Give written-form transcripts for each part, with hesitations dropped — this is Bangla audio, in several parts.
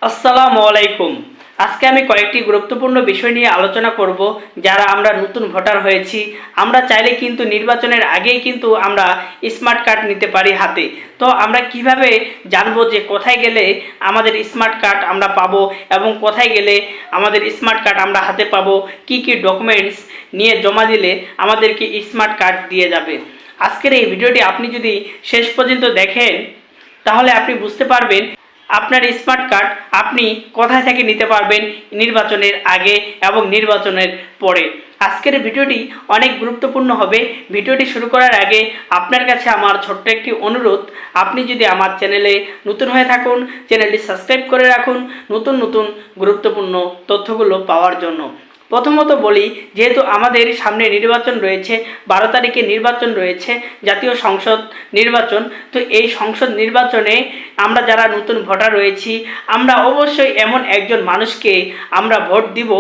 আসসালামু আলাইকুম। আজকে আমি কয়েকটি গুরুত্বপূর্ণ বিষয় নিয়ে আলোচনা করব। যারা আমরা নতুন ভোটার হয়েছি, আমরা চাইলে কিন্তু নির্বাচনের আগেই কিন্তু আমরা স্মার্ট কার্ড নিতে পারি হাতে। তো আমরা কিভাবে জানবো যে কোথায় গেলে আমাদের স্মার্ট কার্ড আমরা পাবো এবং কোথায় গেলে আমাদের স্মার্ট কার্ড আমরা হাতে পাবো, কি কি ডকুমেন্টস নিয়ে জমা দিলে আমাদেরকে স্মার্ট কার্ড দিয়ে যাবে। আজকের এই ভিডিওটি আপনি যদি শেষ পর্যন্ত দেখেন তাহলে আপনি বুঝতে পারবেন আপনার স্মার্ট কার্ড আপনি কোথায় থেকে নিতে পারবেন নির্বাচনের আগে এবং নির্বাচনের পরে। আজকের ভিডিওটি অনেক গুরুত্বপূর্ণ হবে। ভিডিওটি শুরু করার আগে আপনার কাছে আমার ছোট্ট একটি অনুরোধ, আপনি যদি আমার চ্যানেলে নতুন হয়ে থাকুন চ্যানেলটি সাবস্ক্রাইব করে রাখুন নতুন নতুন গুরুত্বপূর্ণ তথ্যগুলো পাওয়ার জন্য। প্রথমত বলি, যেহেতু আমাদের সামনে নির্বাচন রয়েছে, 12 তারিখে নির্বাচন রয়েছে, জাতীয় সংসদ নির্বাচন। তো এই সংসদ নির্বাচনে আমরা যারা নতুন ভোটার রয়েছি, আমরা অবশ্যই এমন একজন মানুষকে আমরা ভোট দিব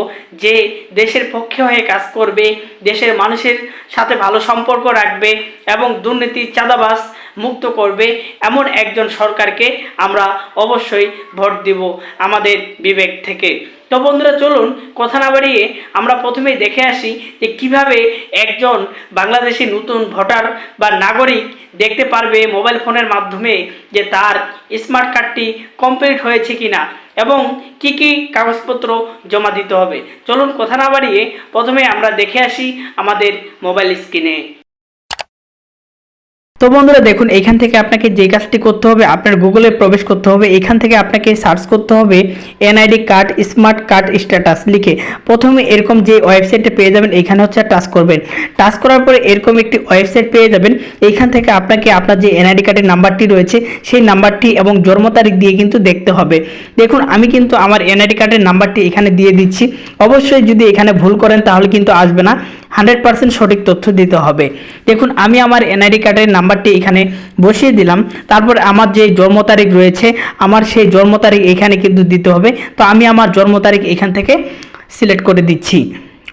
যে দেশের পক্ষে হয়ে কাজ করবে, দেশের মানুষের সাথে ভালো সম্পর্ক রাখবে এবং দুর্নীতি চাঁদাবাজ মুক্ত করবে। এমন একজন সরকারকে আমরা অবশ্যই ভোট দিব আমাদের বিবেক থেকে। তো বন্ধুরা, চলুন কথা না বাড়িয়ে আমরা প্রথমেই দেখে আসি যে কিভাবে একজন বাংলাদেশি নতুন ভোটার বা নাগরিক দেখতে পারবে মোবাইল ফোনের মাধ্যমে যে তার স্মার্ট কার্ডটি কমপ্লিট হয়েছে কিনা এবং কি কি কাগজপত্র জমা দিতে হবে। চলুন কথা না বাড়িয়ে প্রথমে আমরা দেখে আসি আমাদের মোবাইল স্ক্রিনে। তো বন্ধুরা দেখুন, এখান থেকে আপনাকে যে কাজটি করতে হবে, আপনার গুগলে প্রবেশ করতে হবে। এখান থেকে আপনাকে সার্চ করতে হবে NID card smart card status লিখে। প্রথমে এরকম যে ওয়েবসাইটে পেয়ে যাবেন, এখানে হচ্ছে টাচ করবেন। টাচ করার পরে এরকম একটি ওয়েবসাইট পেয়ে যাবেন। এইখান থেকে আপনাকে আপনার যে এনআইডি কার্ডের নাম্বারটি রয়েছে সেই নাম্বারটি এবং জন্ম তারিখ দিয়ে কিন্তু দেখতে হবে। দেখুন, আমি কিন্তু আমার এনআইডি কার্ডের নাম্বারটি এখানে দিয়ে দিচ্ছি। অবশ্যই যদি এখানে ভুল করেন তাহলে কিন্তু আসবে না, 100% সঠিক তথ্য দিতে হবে। দেখুন, আমি আমার এনআইডি কার্ডের নাম্বারটি এখানে বসিয়ে দিলাম। তারপর আমার যে জন্ম তারিখ রয়েছে, আমার সেই জন্ম তারিখ এখানে কিন্তু দিতে হবে। তো আমি আমার জন্ম তারিখ এখান থেকে সিলেক্ট করে দিচ্ছি।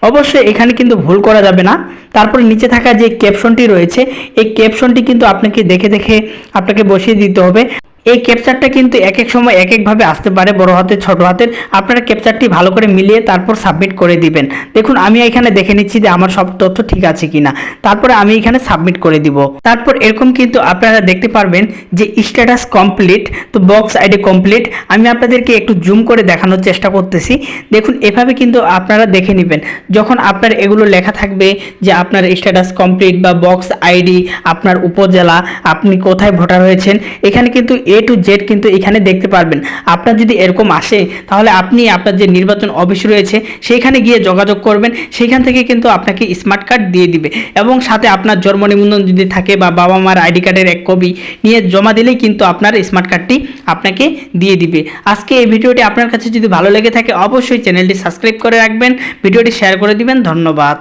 অবশ্যই এখানে কিন্তু ভুল করা যাবে না। তারপরে নিচে থাকা যে ক্যাপশনটি রয়েছে, এই ক্যাপশনটি কিন্তু আপনাকে দেখে দেখে আপনাকে বসিয়ে দিতে হবে। এই ক্যাপচারটা কিন্তু এক এক সময় এক একভাবে আসতে পারে, বড় হাতের ছোট হাতের। আপনারা ক্যাপচারটি ভালো করে মিলিয়ে তারপর সাবমিট করে দিবেন। দেখুন, আমি এখানে দেখে নিচ্ছি যে আমার সব তথ্য ঠিক আছে কিনা। তারপরে আমি এখানে সাবমিট করে দিব। তারপর এরকম কিন্তু আপনারা দেখতে পারবেন যে স্ট্যাটাস কমপ্লিট, তো বক্স আইডি কমপ্লিট। আমি আপনাদেরকে একটু জুম করে দেখানোর চেষ্টা করতেছি। দেখুন, এভাবে কিন্তু আপনারা দেখে নেবেন। যখন আপনার এগুলো লেখা থাকবে যে আপনার স্ট্যাটাস কমপ্লিট বা বক্স আইডি, আপনার উপজেলা, আপনি কোথায় ভোটার হয়েছেন, এখানে কিন্তু A to Z কিন্তু এখানে দেখতে পারবেন। আপনার যদি এরকম আসে তাহলে আপনি আপনার যে নির্বাচন অফিস রয়েছে সেখানে গিয়ে যোগাযোগ করবেন। সেখান থেকে কিন্তু আপনাকে স্মার্ট কার্ড দিয়ে দিবে এবং সাথে আপনার জন্ম নিবন্ধন যদি থাকে বা বাবা মার আইডি কার্ডের এক কপি নিয়ে জমা দিলেই কিন্তু আপনার স্মার্ট কার্ডটি আপনাকে দিয়ে দিবে। আজকে এই ভিডিওটি আপনার কাছে যদি ভালো লেগে থাকে অবশ্যই চ্যানেলটি সাবস্ক্রাইব করে রাখবেন, ভিডিওটি শেয়ার করে দিবেন। ধন্যবাদ।